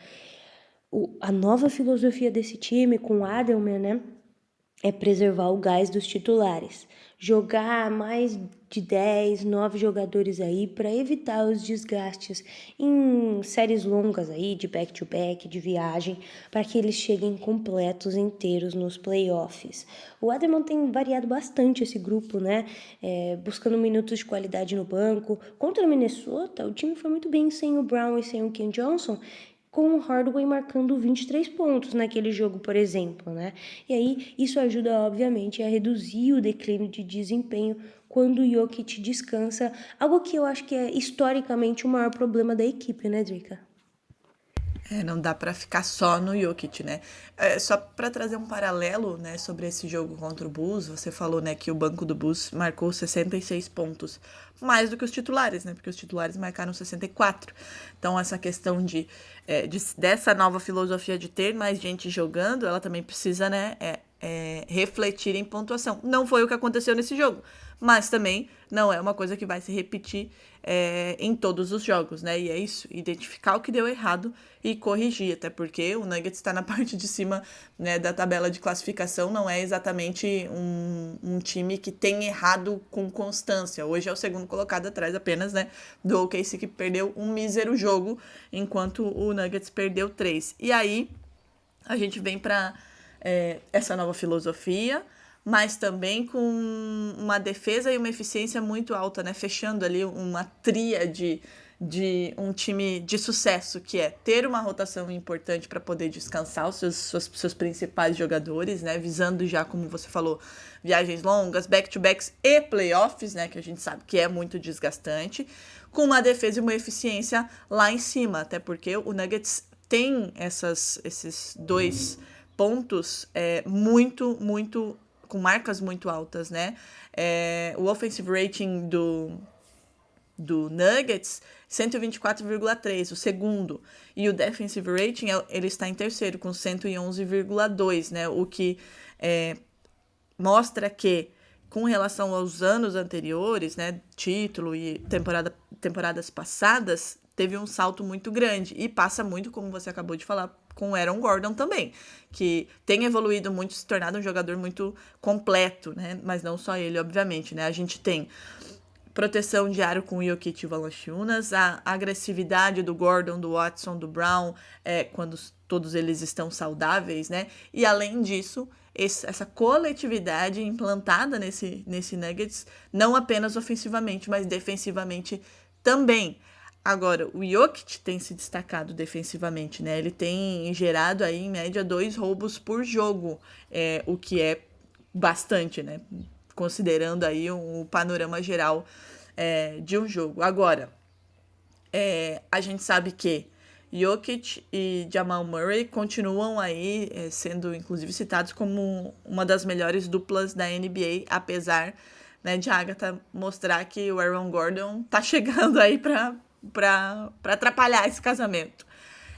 A nova filosofia desse time, com o Adelman, né, é preservar o gás dos titulares. Jogar mais de 10, 9 jogadores aí para evitar os desgastes em séries longas aí, de back-to-back, de viagem, para que eles cheguem completos, inteiros nos playoffs. O Adelman tem variado bastante esse grupo, né? Buscando minutos de qualidade no banco. Contra o Minnesota, o time foi muito bem sem o Brown e sem o Ken Johnson, com o Hardaway marcando 23 pontos naquele jogo, por exemplo, né? E aí, isso ajuda, obviamente, a reduzir o declínio de desempenho quando o Jokic descansa, algo que eu acho que é historicamente o maior problema da equipe, né, Drica? Não dá pra ficar só no Jokic, né? Só pra trazer um paralelo, né, sobre esse jogo contra o Bulls, você falou, né, que o banco do Bulls marcou 66 pontos, mais do que os titulares, né? Porque os titulares marcaram 64. Então, essa questão dessa nova filosofia de ter mais gente jogando, ela também precisa, né, refletir em pontuação. Não foi o que aconteceu nesse jogo, mas também não é uma coisa que vai se repetir em todos os jogos, né? E é isso, identificar o que deu errado e corrigir, até porque o Nuggets está na parte de cima, né, da tabela de classificação, não é exatamente um time que tem errado com constância. Hoje é o segundo colocado atrás apenas, né, do OKC, que perdeu um mísero jogo, enquanto o Nuggets perdeu 3. E aí a gente vem para essa nova filosofia, mas também com uma defesa e uma eficiência muito alta, né? Fechando ali uma tríade de um time de sucesso, que é ter uma rotação importante para poder descansar os seus principais jogadores, né? Visando já, como você falou, viagens longas, back-to-backs e playoffs, né? Que a gente sabe que é muito desgastante, com uma defesa e uma eficiência lá em cima, até porque o Nuggets tem esses dois pontos muito com marcas muito altas, né? O offensive rating do Nuggets, 124,3, o segundo. E o defensive rating, ele está em terceiro, com 111,2, né? O que mostra que, com relação aos anos anteriores, né, título e temporadas passadas, teve um salto muito grande. E passa muito, como você acabou de falar, com o Aaron Gordon também, que tem evoluído muito, se tornado um jogador muito completo, né? Mas não só ele, obviamente, né? A gente tem proteção de aro com o Jokic e Valanciunas, a agressividade do Gordon, do Watson, do Brown, quando todos eles estão saudáveis, né? E além disso, essa coletividade implantada nesse Nuggets, não apenas ofensivamente, mas defensivamente também. Agora, o Jokic tem se destacado defensivamente, né? Ele tem gerado aí, em média, 2 roubos por jogo, o que é bastante, né? Considerando aí o panorama geral de um jogo. Agora, a gente sabe que Jokic e Jamal Murray continuam aí sendo, inclusive, citados como uma das melhores duplas da NBA, apesar, né, de Agatha mostrar que o Aaron Gordon tá chegando aí para atrapalhar esse casamento.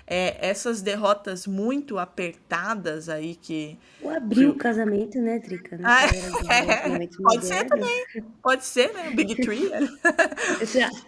essas derrotas muito apertadas aí que Ou abriu o casamento, né, Drica? Ah, Nessa era de relacionamentos pode ser modernos. também, pode ser, né? O Big Three. Exato.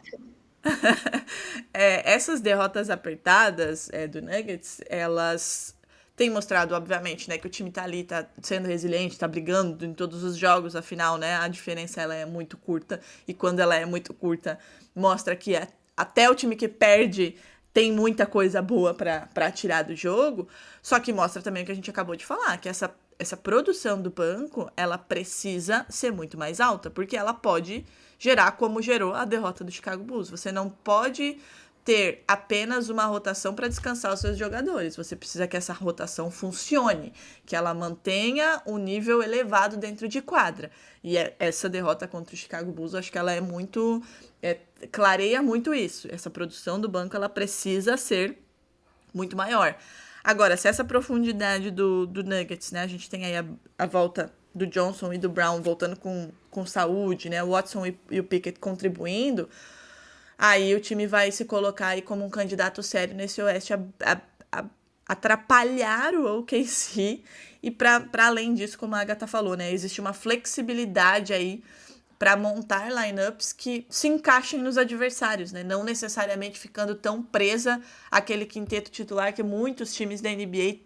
Essas derrotas apertadas do Nuggets, elas têm mostrado, obviamente, né, que o time tá ali, tá sendo resiliente, tá brigando em todos os jogos, afinal, né, a diferença ela é muito curta, e quando ela é muito curta, mostra que até o time que perde tem muita coisa boa pra tirar do jogo, só que mostra também o que a gente acabou de falar, que essa produção do banco, ela precisa ser muito mais alta, porque ela pode gerar como gerou a derrota do Chicago Bulls. Você não pode ter apenas uma rotação para descansar os seus jogadores. Você precisa que essa rotação funcione, que ela mantenha um nível elevado dentro de quadra. E essa derrota contra o Chicago Bulls, eu acho que ela é muito... clareia muito isso. Essa produção do banco, ela precisa ser muito maior. Agora, se essa profundidade do Nuggets, né? A gente tem aí a volta do Johnson e do Brown voltando com saúde, né? O Watson e o Pickett contribuindo, aí o time vai se colocar aí como um candidato sério nesse Oeste a atrapalhar o OKC. E para além disso, como a Agatha falou, né? Existe uma flexibilidade aí para montar lineups que se encaixem nos adversários, né? Não necessariamente ficando tão presa àquele quinteto titular que muitos times da NBA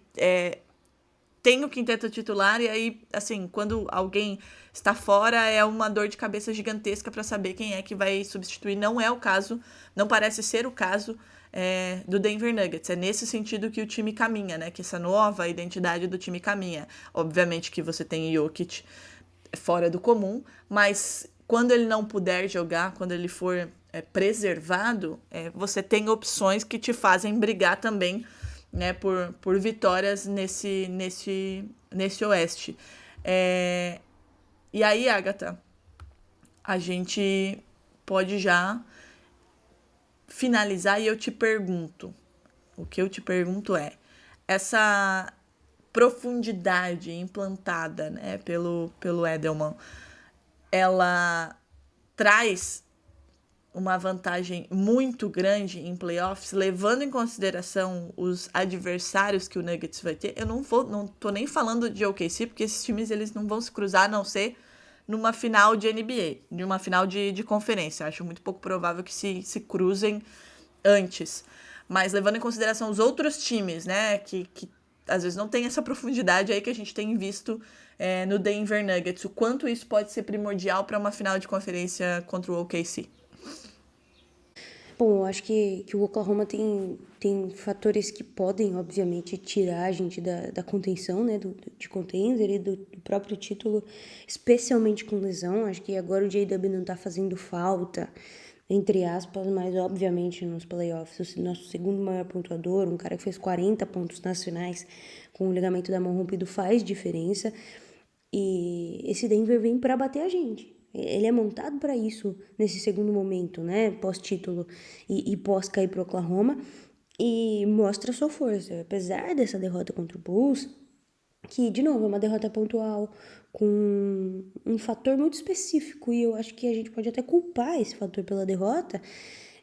tem o quinteto titular, e aí, assim, quando alguém está fora, é uma dor de cabeça gigantesca para saber quem é que vai substituir. Não é o caso, não parece ser o caso do Denver Nuggets. É nesse sentido que o time caminha, né? Que essa nova identidade do time caminha. Obviamente que você tem Jokic fora do comum, mas quando ele não puder jogar, quando ele for preservado, você tem opções que te fazem brigar também, né, por vitórias nesse Oeste. E aí, Agatha, a gente pode já finalizar e eu te pergunto, o que eu te pergunto é, essa profundidade implantada, né, pelo Edelman, ela traz uma vantagem muito grande em playoffs, levando em consideração os adversários que o Nuggets vai ter. Eu não tô nem falando de OKC, porque esses times eles não vão se cruzar, a não ser numa final de NBA, de uma final de conferência. Acho muito pouco provável que se cruzem antes. Mas levando em consideração os outros times, né, que às vezes não tem essa profundidade aí que a gente tem visto no Denver Nuggets, o quanto isso pode ser primordial para uma final de conferência contra o OKC. Bom, eu acho que o Oklahoma tem fatores que podem, obviamente, tirar a gente da contenção, né, de contender e do próprio título, especialmente com lesão. Acho que agora o J.W. não tá fazendo falta, entre aspas, mas obviamente nos playoffs, o nosso segundo maior pontuador, um cara que fez 40 pontos nacionais com o ligamento da mão rompido, faz diferença. E esse Denver vem para bater a gente. Ele é montado para isso nesse segundo momento, né? Pós-título e pós cair pro Oklahoma. E mostra a sua força. Apesar dessa derrota contra o Bulls, que, de novo, é uma derrota pontual com um fator muito específico. E eu acho que a gente pode até culpar esse fator pela derrota.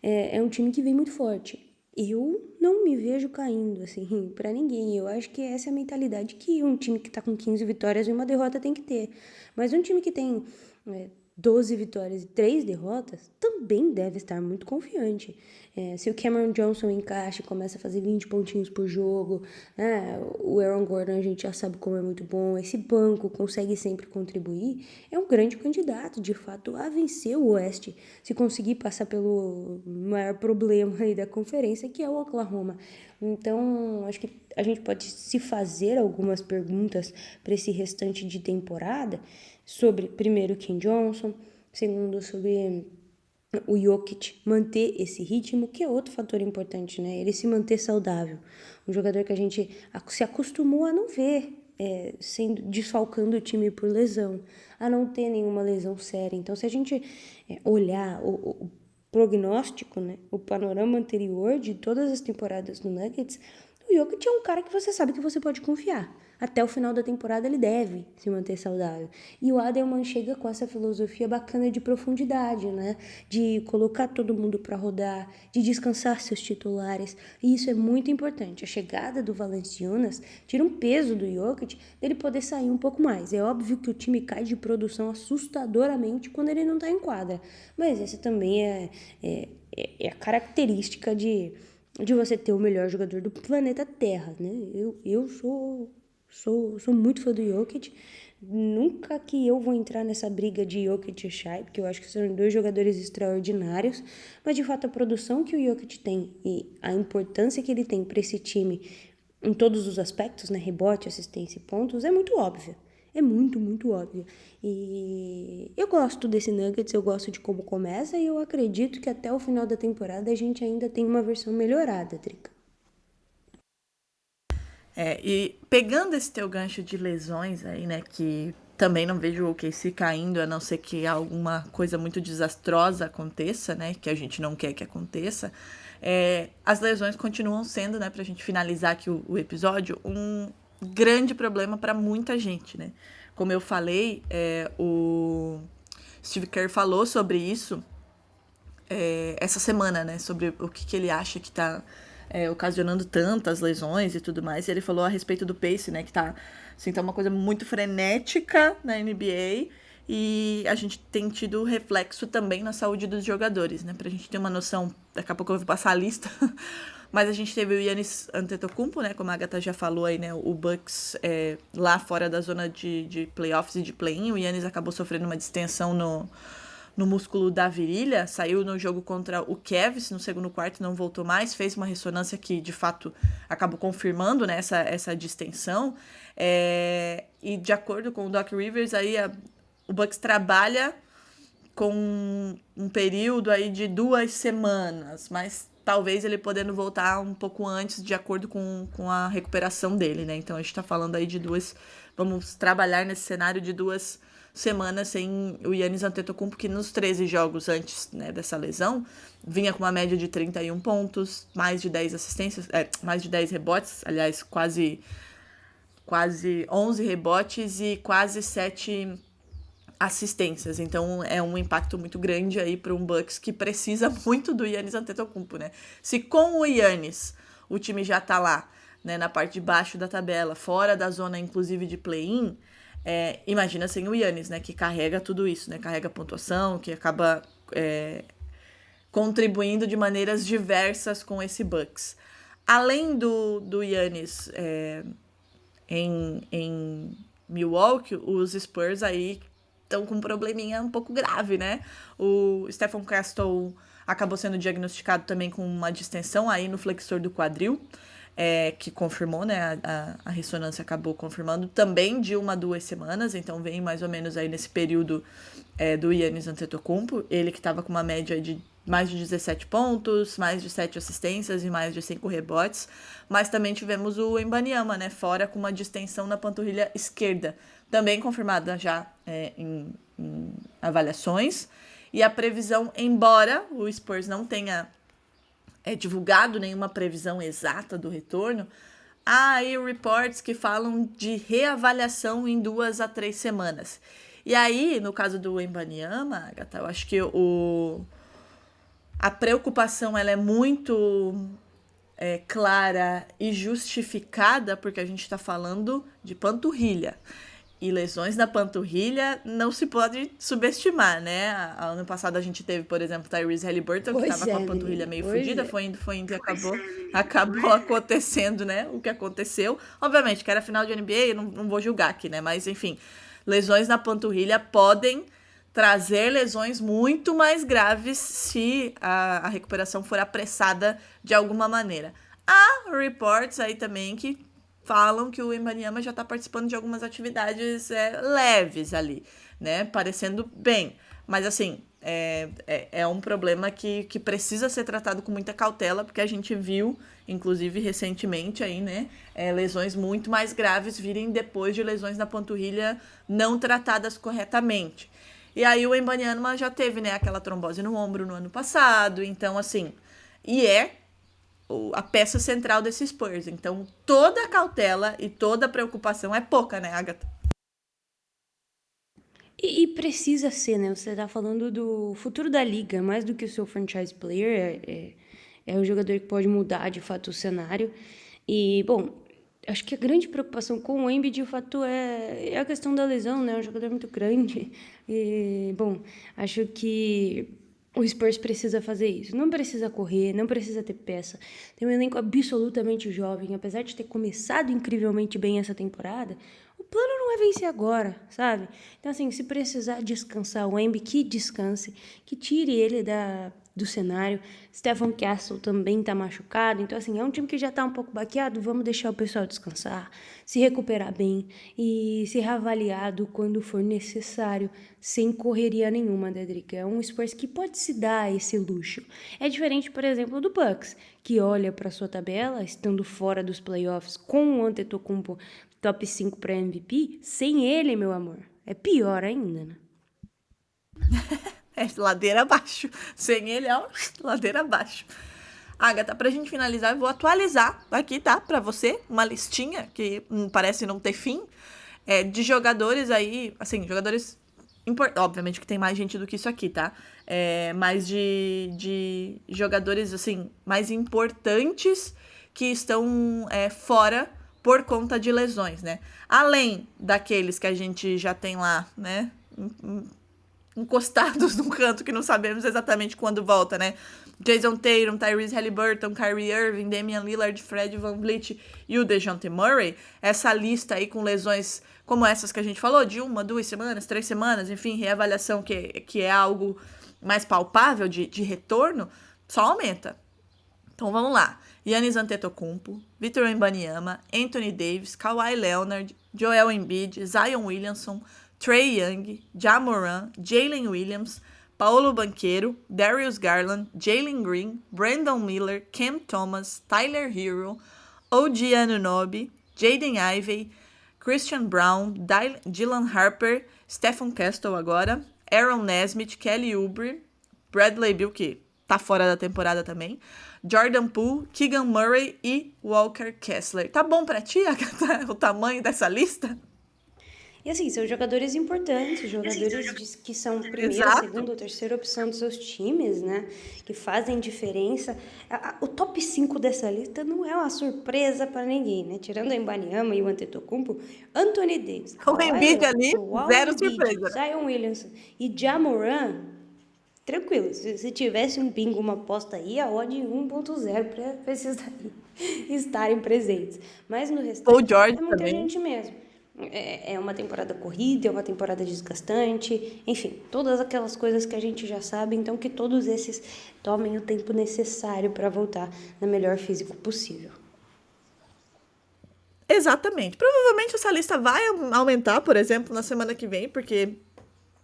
É um time que vem muito forte. Eu não me vejo caindo, assim, pra ninguém. Eu acho que essa é a mentalidade que um time que tá com 15 vitórias e uma derrota tem que ter. Mas um time que tem 12 vitórias e 3 derrotas também deve estar muito confiante. Se o Cameron Johnson encaixa e começa a fazer 20 pontinhos por jogo, o Aaron Gordon a gente já sabe como é muito bom, esse banco consegue sempre contribuir, é um grande candidato, de fato, a vencer o Oeste, se conseguir passar pelo maior problema aí da conferência, que é o Oklahoma. Então, acho que a gente pode se fazer algumas perguntas para esse restante de temporada sobre, primeiro, Ken Johnson, segundo, sobre o Jokic manter esse ritmo, que é outro fator importante, né? Ele se manter saudável. Um jogador que a gente se acostumou a não ver desfalcando o time por lesão, a não ter nenhuma lesão séria. Então, se a gente olhar o prognóstico, né, o panorama anterior de todas as temporadas do Nuggets, o Jokic é um cara que você sabe que você pode confiar. Até o final da temporada ele deve se manter saudável. E o Adelman chega com essa filosofia bacana de profundidade, né? De colocar todo mundo para rodar, de descansar seus titulares. E isso é muito importante. A chegada do Valanciunas tira um peso do Jokic dele poder sair um pouco mais. É óbvio que o time cai de produção assustadoramente quando ele não tá em quadra. Mas essa também é a característica de você ter o melhor jogador do planeta Terra, né? Eu sou muito fã do Jokic. Nunca que eu vou entrar nessa briga de Jokic e Shai, porque eu acho que são dois jogadores extraordinários, mas de fato a produção que o Jokic tem e a importância que ele tem para esse time em todos os aspectos, né, rebote, assistência e pontos, é muito óbvia. É muito, muito óbvio. E eu gosto desse Nuggets, eu gosto de como começa e eu acredito que até o final da temporada a gente ainda tem uma versão melhorada, Drica. E pegando esse teu gancho de lesões aí, né, que também não vejo o OKC caindo, a não ser que alguma coisa muito desastrosa aconteça, né, que a gente não quer que aconteça, as lesões continuam sendo, né, pra gente finalizar aqui o episódio, um grande problema para muita gente, né. Como eu falei, o Steve Kerr falou sobre isso essa semana, né, sobre o que ele acha que tá ocasionando tantas lesões e tudo mais. E ele falou a respeito do pace, né, que tá uma coisa muito frenética na NBA e a gente tem tido reflexo também na saúde dos jogadores, né, pra gente ter uma noção. Daqui a pouco eu vou passar a lista, mas a gente teve o Giannis Antetokounmpo, né, como a Agatha já falou aí, né, o Bucks lá fora da zona de playoffs e de play-in. O Giannis acabou sofrendo uma distensão no músculo da virilha, saiu no jogo contra o Cavs no segundo quarto, não voltou mais, fez uma ressonância que, de fato, acabou confirmando, né, essa distensão, e de acordo com o Doc Rivers, aí o Bucks trabalha com um período aí de 2 semanas, mas talvez ele podendo voltar um pouco antes, de acordo com a recuperação dele, né, então a gente tá falando aí vamos trabalhar nesse cenário de 2 semanas sem o Giannis Antetokounmpo, que nos 13 jogos antes, né, dessa lesão, vinha com uma média de 31 pontos, mais de 10 assistências, mais de 10 rebotes, aliás, quase 11 rebotes e quase 7 assistências. Então é um impacto muito grande aí para um Bucks que precisa muito do Giannis Antetokounmpo, né? Se com o Giannis o time já tá lá, né, na parte de baixo da tabela, fora da zona inclusive de play-in, imagina sem o Giannis, né, que carrega tudo isso, né, carrega pontuação, que acaba contribuindo de maneiras diversas com esse Bucks. Além do Giannis em Milwaukee, os Spurs aí estão com um probleminha um pouco grave, né? O Stephen Castle acabou sendo diagnosticado também com uma distensão aí no flexor do quadril, que confirmou, né, a ressonância acabou confirmando também de 1 a 2 semanas, então vem mais ou menos aí nesse período do Giannis Antetokounmpo, ele que estava com uma média de mais de 17 pontos, mais de 7 assistências e mais de 5 rebotes, mas também tivemos o Wembanyama, né, fora com uma distensão na panturrilha esquerda, também confirmada já em avaliações, e a previsão, embora o Spurs não tenha divulgado nenhuma previsão exata do retorno, há aí reports que falam de reavaliação em 2 a 3 semanas. E aí, no caso do Wembanyama, Agatha, eu acho que a preocupação ela é muito clara e justificada, porque a gente está falando de panturrilha. E lesões na panturrilha não se pode subestimar, né? Ano passado a gente teve, por exemplo, Tyrese Haliburton, que estava com a panturrilha meio fodida, foi indo e acabou acontecendo, né? O que aconteceu. Obviamente, que era final de NBA, não vou julgar aqui, né? Mas, enfim, lesões na panturrilha podem trazer lesões muito mais graves se a recuperação for apressada de alguma maneira. Há reports aí também que falam que o Wembanyama já está participando de algumas atividades leves ali, né? Parecendo bem. Mas, assim, é um problema que precisa ser tratado com muita cautela, porque a gente viu, inclusive recentemente, aí, né, lesões muito mais graves virem depois de lesões na panturrilha não tratadas corretamente. E aí o Wembanyama já teve, né, aquela trombose no ombro no ano passado. Então, assim, a peça central desse Spurs. Então, toda a cautela e toda a preocupação é pouca, né, Agatha? E precisa ser, né? Você tá falando do futuro da liga, mais do que o seu franchise player, é o jogador que pode mudar, de fato, o cenário. E, bom, acho que a grande preocupação com o Embiid, de fato, é a questão da lesão, né? É um jogador muito grande. E, bom, acho que o Spurs precisa fazer isso. Não precisa correr, não precisa ter peça. Tem um elenco absolutamente jovem. Apesar de ter começado incrivelmente bem essa temporada, o plano não é vencer agora, sabe? Então, assim, se precisar descansar o Embiid, que descanse, que tire ele do cenário. Stephen Castle também tá machucado. Então, assim, é um time que já tá um pouco baqueado. Vamos deixar o pessoal descansar, se recuperar bem e ser reavaliado quando for necessário, sem correria nenhuma, Dedrick. É um Spurs que pode se dar esse luxo. É diferente, por exemplo, do Bucks, que olha para sua tabela, estando fora dos playoffs, com o Antetokounmpo top 5 para MVP, sem ele, meu amor. É pior ainda, né? É ladeira abaixo. Sem ele, ó, ladeira abaixo. Agatha, pra gente finalizar, eu vou atualizar aqui, tá? Pra você, uma listinha que parece não ter fim, de jogadores aí, assim, jogadores obviamente que tem mais gente do que isso aqui, tá? Mas de jogadores, assim, mais importantes que estão fora por conta de lesões, né? Além daqueles que a gente já tem lá, né? Encostados num canto que não sabemos exatamente quando volta, né? Jason Tatum, Tyrese Haliburton, Kyrie Irving, Damian Lillard, Fred VanVleet e o DeJounte Murray. Essa lista aí com lesões como essas que a gente falou, de 1, 2 semanas, 3 semanas, enfim, reavaliação que é algo mais palpável de retorno, só aumenta. Então vamos lá. Giannis Antetokounmpo, Victor Wembanyama, Anthony Davis, Kawhi Leonard, Joel Embiid, Zion Williamson, Trae Young, Ja Morant, Jalen Williams, Paolo Banchero, Darius Garland, Jalen Green, Brandon Miller, Cam Thomas, Tyler Hero, OG Anunoby, Jaden Ivey, Christian Brown, Dylan Harper, Stephen Castle agora, Aaron Nesmith, Kelly Oubre, Bradley Beal, que tá fora da temporada também, Jordan Poole, Keegan Murray e Walker Kessler. Tá bom pra ti, Agatha, o tamanho dessa lista? E assim, são jogadores importantes, jogadores que são primeira, Exato. segunda ou terceira opção dos seus times, né? Que fazem diferença. O top 5 dessa lista não é uma surpresa para ninguém, né? Tirando o Wembanyama e o Antetokounmpo, Anthony Davis, O Embiid ali, zero surpresa. Zion Williamson e Ja Morant, tranquilo. Se tivesse um bingo, uma aposta aí, a odd 1.0 para esses daí estarem presentes. Mas no restante, Paul George é muita também. gente mesmo. É uma temporada corrida, é uma temporada desgastante, enfim, todas aquelas coisas que a gente já sabe, então que todos esses tomem o tempo necessário para voltar no melhor físico possível. Exatamente. Provavelmente essa lista vai aumentar, por exemplo, na semana que vem, porque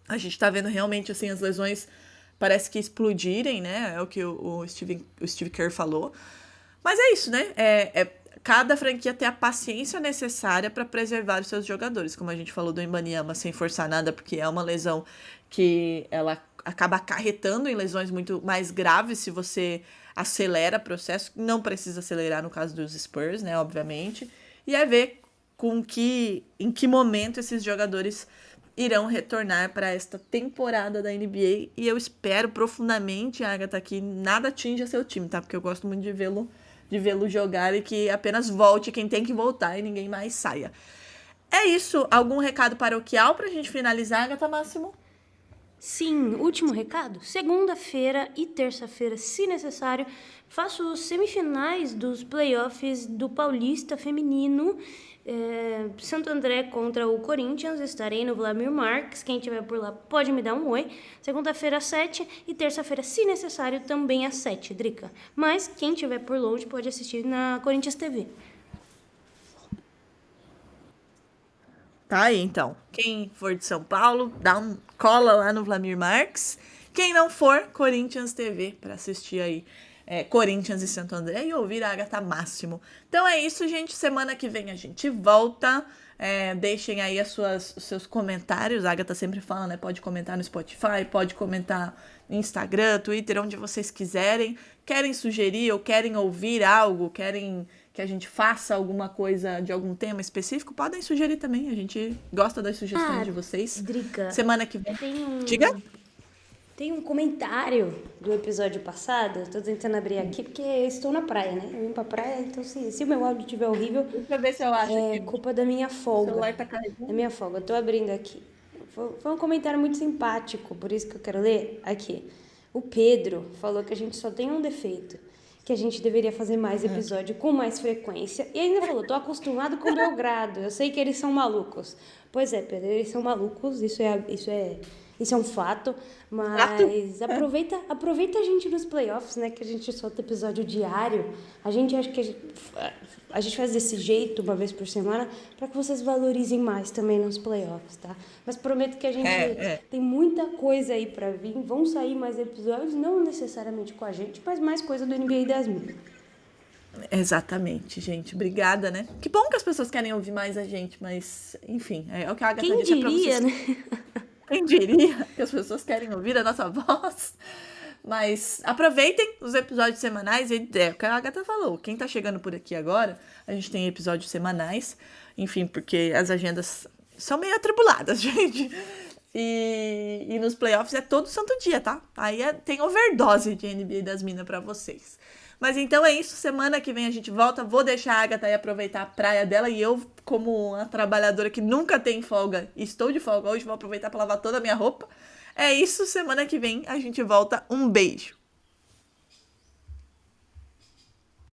a gente tá vendo realmente, assim, as lesões parece que explodirem, né? É o que o Steve Kerr falou. Mas é isso, né? Cada franquia ter a paciência necessária para preservar os seus jogadores. Como a gente falou do Wembanyama, sem forçar nada, porque é uma lesão que ela acaba acarretando em lesões muito mais graves se você acelera o processo. Não precisa acelerar no caso dos Spurs, né? Obviamente. E é ver em que momento esses jogadores irão retornar para esta temporada da NBA. E eu espero profundamente, Agatha, que nada atinja seu time, tá? Porque eu gosto muito de vê-lo jogar e que apenas volte quem tem que voltar e ninguém mais saia. É isso. Algum recado paroquial pra gente finalizar, Agatha Máximo? Sim, último recado. Segunda-feira e terça-feira, se necessário, faço os semifinais dos playoffs do Paulista Feminino. Santo André contra o Corinthians. Estarei no Vladimir Marques. Quem estiver por lá pode me dar um oi. Segunda-feira às 7 e terça-feira, se necessário, também às 7, Drica. Mas quem estiver por longe pode assistir na Corinthians TV. Tá aí, então. Quem for de São Paulo, cola lá no Vladimir Marques. Quem não for, Corinthians TV, para assistir aí Corinthians e Santo André e ouvir a Agatha Máximo. Então é isso, gente. Semana que vem a gente volta. Deixem aí os seus comentários. A Agatha sempre fala, né? Pode comentar no Spotify, pode comentar no Instagram, Twitter, onde vocês quiserem. Querem sugerir ou querem ouvir algo, querem que a gente faça alguma coisa de algum tema específico, podem sugerir também. A gente gosta das sugestões de vocês. Drica, Semana que vem. tem Diga? Tem um comentário do episódio passado, eu tô tentando abrir aqui, porque eu estou na praia, né? Eu vim pra praia, então se o meu áudio estiver horrível, Deixa eu ver se eu acho é aqui. culpa da minha O folga. celular tá carregando. Da minha folga, eu tô abrindo aqui. Foi um comentário muito simpático, por isso que eu quero ler aqui. O Pedro falou que a gente só tem um defeito, que a gente deveria fazer mais episódio com mais frequência. E ainda falou, tô acostumado com Belgrado, eu sei que eles são malucos. Pois é, Pedro, eles são malucos, isso é um fato, mas aproveita a gente nos playoffs, né, que a gente solta episódio diário. A gente acha que a gente faz desse jeito, uma vez por semana, para que vocês valorizem mais também nos playoffs, tá? Mas prometo que a gente tem muita coisa aí para vir, vão sair mais episódios, não necessariamente com a gente, mas mais coisa do NBA das Minas. Exatamente, gente. Obrigada, né? Que bom que as pessoas querem ouvir mais a gente, mas, enfim, é o que a Agatha Quem disse pra diria, vocês. né? Quem diria que as pessoas querem ouvir a nossa voz? Mas aproveitem os episódios semanais. E é o que a Agatha falou. Quem tá chegando por aqui agora, a gente tem episódios semanais. Enfim, porque as agendas são meio atribuladas, gente. E nos playoffs é todo santo dia, tá? Aí tem overdose de NBA das Minas pra vocês. Mas então é isso. Semana que vem a gente volta. Vou deixar a Agatha aí aproveitar a praia dela. E eu, como uma trabalhadora que nunca tem folga, estou de folga hoje, vou aproveitar para lavar toda a minha roupa. É isso. Semana que vem a gente volta. Um beijo.